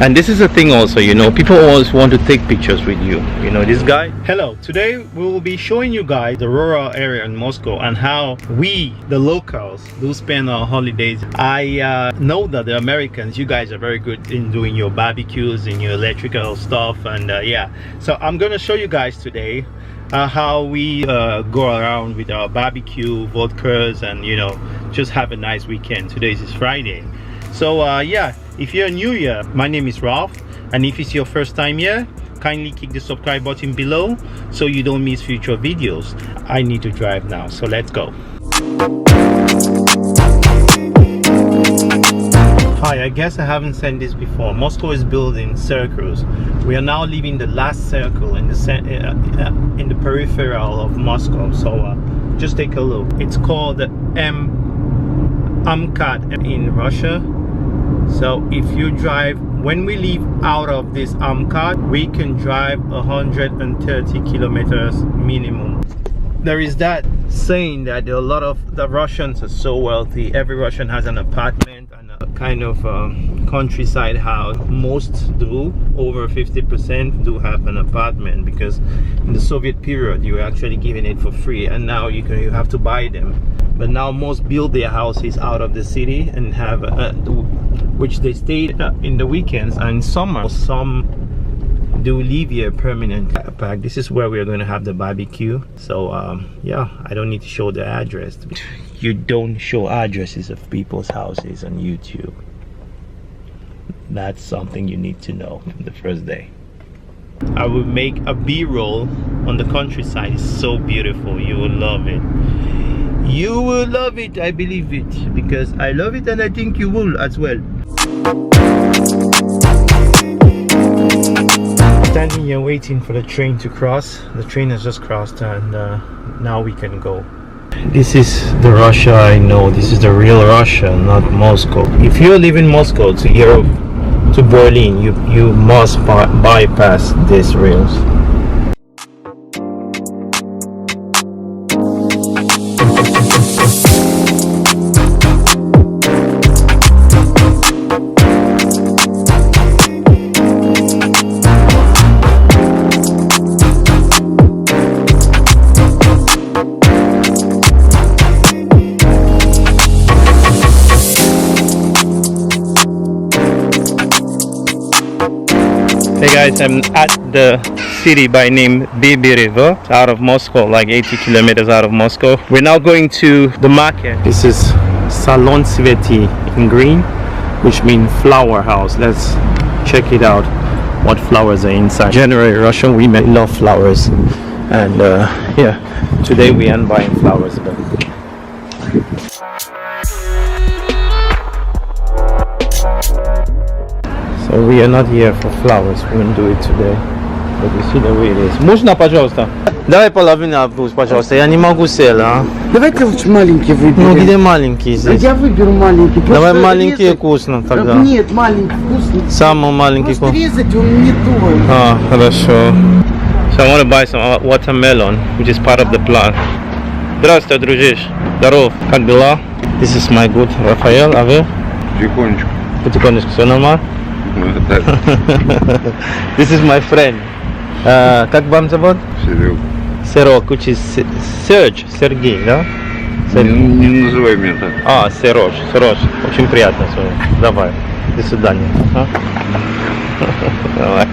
And this is a thing also, you know, people always want to take pictures with you. You know, this guy. Hello, today we will be showing you guys the rural area in Moscow and how we, the locals, do spend our holidays. I know that the Americans, you guys are very good in doing your barbecues and your electrical stuff, and yeah, so I'm gonna show you guys today how we go around with our barbecue, vodkas, and you know, just have a nice weekend. Today is Friday. So yeah, if you're new here, my name is Ralph, and if it's your first time here, kindly click the subscribe button below so you don't miss future videos. I need to drive now, so let's go. Hi, I guess I haven't said this before. Moscow is built in circles. We are now leaving the last circle in the peripheral of Moscow. So just take a look. It's called the MCAD in Russia. So if you drive, when we leave out of this MCAD, we can drive 130 kilometers minimum. There is that saying that a lot of the Russians are so wealthy. Every Russian has an apartment and a kind of countryside house. Most do, over 50% do have an apartment, because in the Soviet period you were actually giving it for free, and now you have to buy them. But now most build their houses out of the city and have which they stay in the weekends, and summer some do leave here permanent. This is where we're going to have the barbecue. So yeah, I don't need to show the address. You don't show addresses of people's houses on YouTube. That's something you need to know the first day. I will make a B-roll on the countryside. It's so beautiful. You will love it. You will love it, I believe it, because I love it, and I think you will as well. Standing here waiting for the train to cross. The train has just crossed, and now we can go. This is the Russia I know. This is the real Russia, not Moscow. If you live in Moscow to Europe, to Berlin, you must bypass these rails. Hey guys, I'm at the city by name BBQ. It's out of Moscow, like 80 kilometers out of Moscow. We're now going to the market. This is Salon Sveti in green, which means flower house. Let's check it out, what flowers are inside. Generally Russian women love flowers, and yeah, today we aren't buying flowers, but so we are not here for flowers. We won't do it today. But you see the way it is. Можно, пожалуйста? Давай половину арбуз, пожалуйста. Я не могу сел, а? Давайте лучше маленький выберем. Ну где маленький здесь? Я выберу маленький. Давай маленький вкусно тогда. Нет, маленький вкусный. Самый маленький Просто вкусно. резать он не той. Ah, хорошо. So I want to buy some watermelon, which is part of the plant. Здравствуй, дружище. Здоров. Как дела? This is my good Рафаэл, а вы? Потихонечку. Потихонечку, все нормально? This is my friend. Как вам зовут? Серег. Серег, which is Serge, Сергей, да? Не называй меня так. А, Сереж, очень приятно с вами. Давай, до свидания. Давай.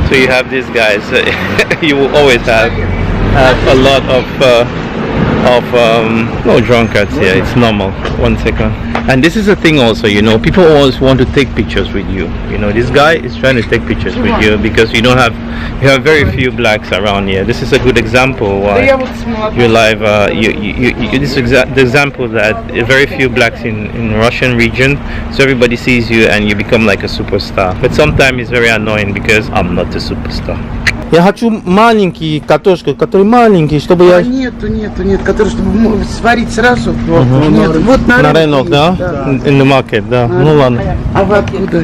So you have these guys. You will always have a lot of no drunkards here. It's normal. 1 second. And this is a thing also, you know, people always want to take pictures with you. You know, this guy is trying to take pictures with you because you have very few blacks around here. This is a good example why you live. This is the example that very few blacks in Russian region, so everybody sees you and you become like a superstar. But sometimes it's very annoying because I'm not a superstar. Я хочу маленький картошку, который маленький, чтобы я... Нету, который чтобы сварить сразу. Нет, вот на рынок, да? In the market, да. Ну ладно. А вы откуда?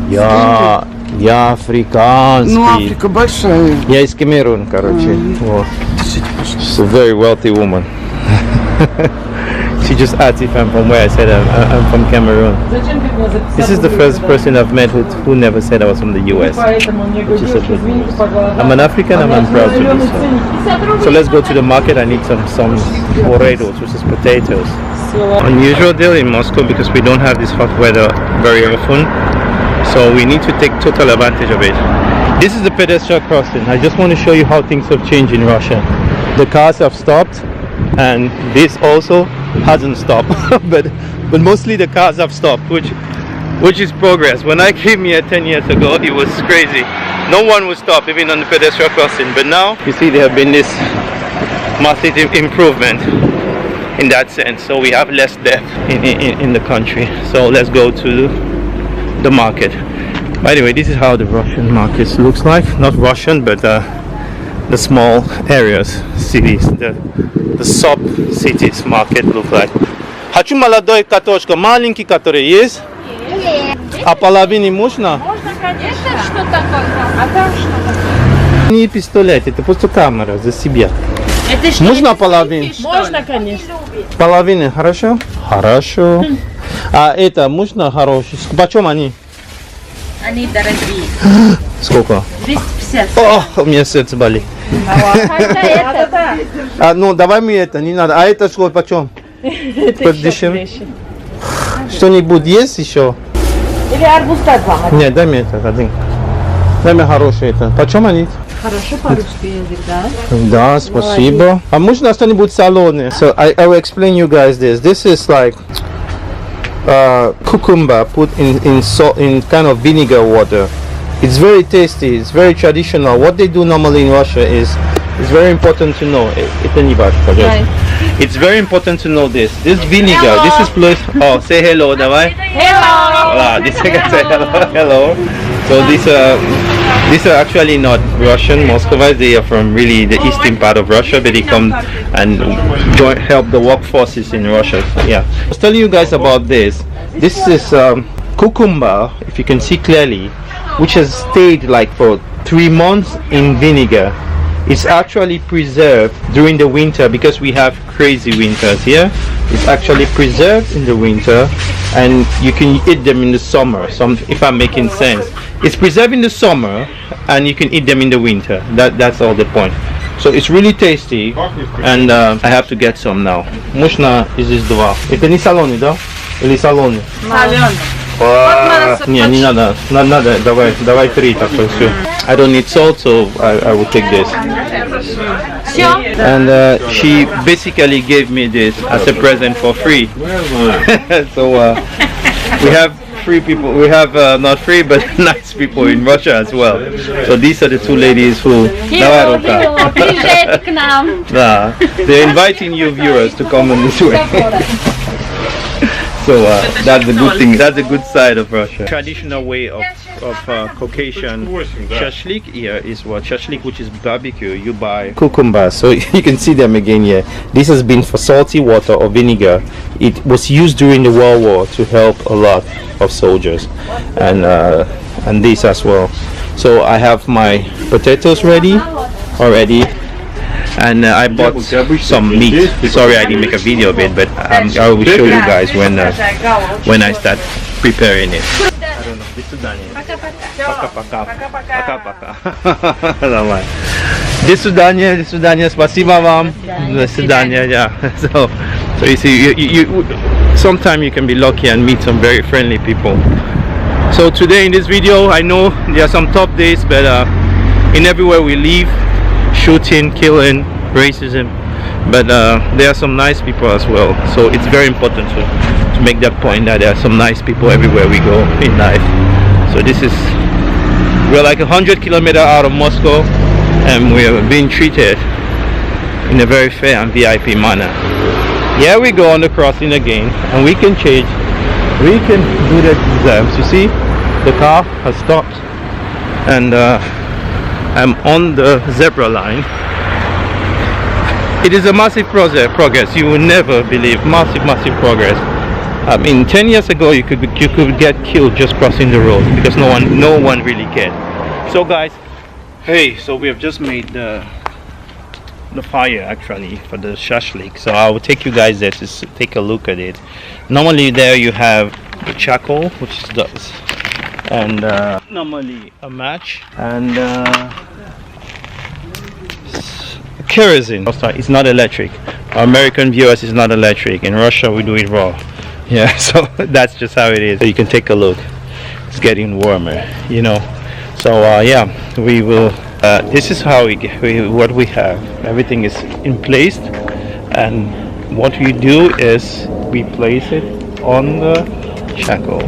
Я африканский. Ну, Африка большая. Я из Камеруна, короче. Вот. She's a very wealthy woman. She just asked if I'm from where. I said I'm from Cameroon. This is the first person I've met who never said I was from the US, which is a good news. I'm an African and I'm proud to be so. So let's go to the market. I need some potatoes, which is potatoes. Unusual deal in Moscow because we don't have this hot weather very often. So we need to take total advantage of it. This is the pedestrian crossing. I just want to show you how things have changed in Russia. The cars have stopped and this also hasn't stopped. but mostly the cars have stopped, which is progress. When I came here 10 years ago, it was crazy. No one would stop even on the pedestrian crossing. But now you see there have been this massive improvement in that sense. So we have less death in the country. So let's go to the market. By the way, this is how the Russian markets looks like. Not Russian, but the small areas, cities, the sub-cities market look like. Хочу молодой картошка, маленький, который есть. А половины можно? Можно, конечно. Что такое? А там что такое? Не пистолет, это просто камера за себя. Это что? Можно половину? Можно, конечно. Половины, хорошо? Хорошо. А это можно хороший? Почем они? Они дорогие. Сколько? 250. О, у меня сердце болит. А, ну давай мне это, не надо. А это сколько, почем? Подешевле. Что-нибудь есть еще? Или арбуз так вам? Нет, дай мне это один. Дай мне хороший это. Почем они? Хорошо по-русски язык, да? Да, спасибо. А можно что-нибудь соленое? So I will explain you guys this. This is like cucumber put in kind of vinegar water. It's very tasty. It's very traditional. What they do normally in Russia is it's very important to know. It's very important to know this. This vinegar. Hello. This is plus. Oh, say hello, давай. Hello. Wow, this I can say hello. Hello. So these are actually not Russian Muscovites. They are from really the eastern part of Russia, but they come and help the workforces in Russia. So, yeah. I was telling you guys about this. This is cucumber, if you can see clearly, which has stayed like for 3 months in vinegar. It's actually preserved during the winter because we have crazy winters here. It's actually preserved in the winter and you can eat them in the summer. If I'm making sense, it's preserved in the summer and you can eat them in the winter. That's all the point. So it's really tasty and I have to get some now. Можно здесь два. Это не соленый, да? Или соленый? Не надо. Надо, давай 3 такой все. I don't need salt, so I will take this. And she basically gave me this as a present for free. So we have free people. We have not free, but nice people in Russia as well. So these are the 2 ladies who. They're inviting you viewers to come on this way. So that's a good thing. That's a good side of Russia. Traditional way of Caucasian shashlik here is what shashlik, which is barbecue. You buy cucumbers, so you can see them again here. This has been for salty water or vinegar. It was used during the World War to help a lot of soldiers, and this as well. So I have my potatoes ready already. And I bought some meat. Sorry I didn't make a video of it, but I will show you guys when I start preparing it. I don't know. До свидания. Пока-пока. Давай. До свидания. Спасибо вам. До свидания. Yeah. So you see, you sometimes you can be lucky and meet some very friendly people. So today in this video, I know there are some tough days, but in everywhere we live, shooting, killing, racism, but there are some nice people as well. So it's very important to make that point that there are some nice people everywhere we go in life. So we're like 100 kilometers out of Moscow and we're being treated in a very fair and VIP manner. Here we go on the crossing again, and we can change, we can do the exams. You see, the car has stopped and I'm on the zebra line. It is a massive progress. You will never believe. Massive progress. I mean, 10 years ago you could get killed just crossing the road because no one really cared. So guys, hey, so we have just made the the fire actually for the shashlik. So I will take you guys there to take a look at it. Normally there you have the charcoal, which is this, and normally a match and kerosene. It's not electric. Our American viewers, is not electric. In Russia we do it raw. Yeah, so that's just how it is. So you can take a look. It's getting warmer, you know. So yeah, we will this is how what we have. Everything is in place, and what we do is we place it on the charcoal.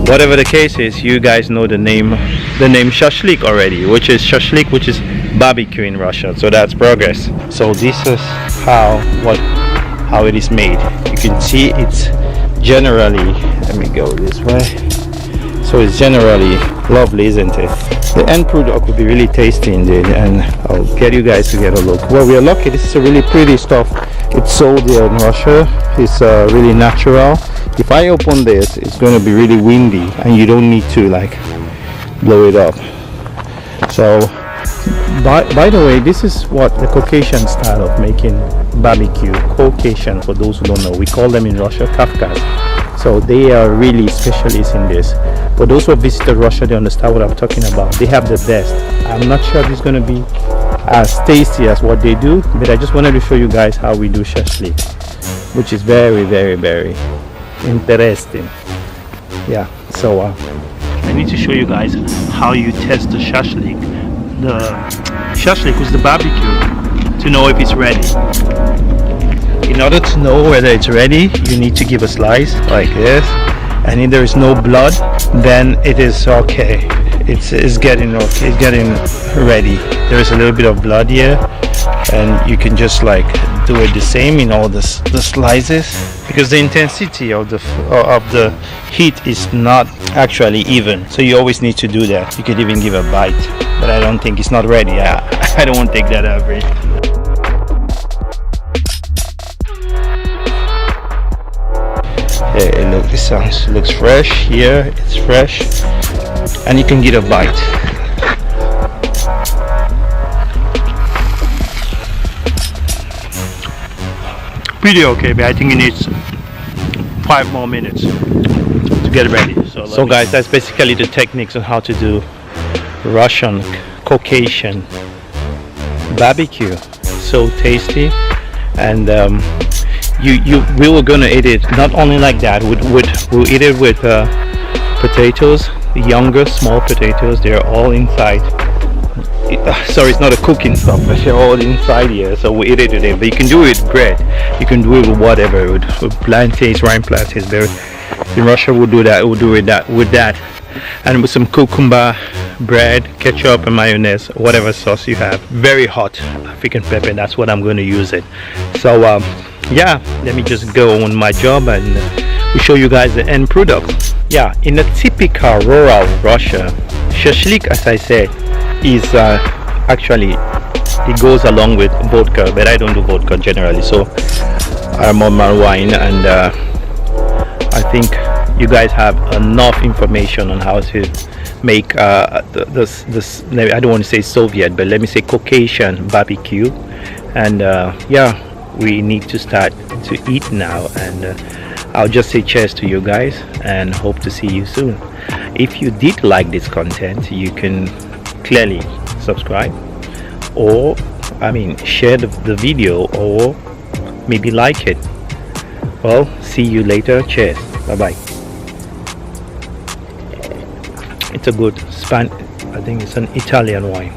Whatever the case is, you guys know the name shashlik already, which is shashlik, which is barbecue in Russia. So that's progress. So this is how it is made. You can see it's generally, let me go this way. So it's generally lovely, isn't it? The end product will be really tasty indeed, and I'll get you guys to get a look. Well, we are lucky. This is a really pretty stuff. It's sold here in Russia. It's really natural. If I open this, it's going to be really windy, and you don't need to like blow it up. So by the way, this is what the Caucasian style of making barbecue. Caucasian, for those who don't know, we call them in Russia Kafkas. So they are really specialists in this. For those who have visited Russia, they understand what I'm talking about. They have the best. I'm not sure this is going to be as tasty as what they do, but I just wanted to show you guys how we do shashlik, which is very, very, very interesting. Yeah, so I need to show you guys how you test the shashlik. The shashlik was the barbecue to know if it's ready. In order to know whether it's ready, you need to give a slice like this, and if there is no blood, then it is okay. It's getting okay. It's getting ready. There is a little bit of blood here, and you can just like do it the same in all the slices, because the intensity of the heat is not actually even. So you always need to do that. You could even give a bite, but I don't think it's not ready. I don't want to take that average. Hey, look, this looks fresh here. It's fresh, and you can get a bite. Pretty okay, but I think it needs 5 more minutes to get ready. So guys, that's basically the techniques on how to do Russian Caucasian barbecue. So tasty, and we were gonna eat it not only like that. We'll eat it with potatoes, younger small potatoes. They're all inside. Sorry, it's not a cooking stuff, but they're all inside here. So we eat it today. But you can do it with bread. You can do it with whatever, with plantains, rind plantains. In Russia, we'll do that. We'll do it with that, and with some cucumber, bread, ketchup, and mayonnaise, whatever sauce you have. Very hot African pepper. That's what I'm going to use it. So yeah, let me just go on my job and we'll show you guys the end product. Yeah, in a typical rural Russia, shashlik, as I said, is actually, it goes along with vodka, but I don't do vodka generally, so I'm on my wine, and I think you guys have enough information on how to make this I don't want to say Soviet, but let me say Caucasian barbecue. And yeah, we need to start to eat now, and I'll just say cheers to you guys and hope to see you soon. If you did like this content, you can clearly subscribe, or share the video, or maybe like it. Well, see you later. Cheers. Bye bye. It's a good I think it's an Italian wine.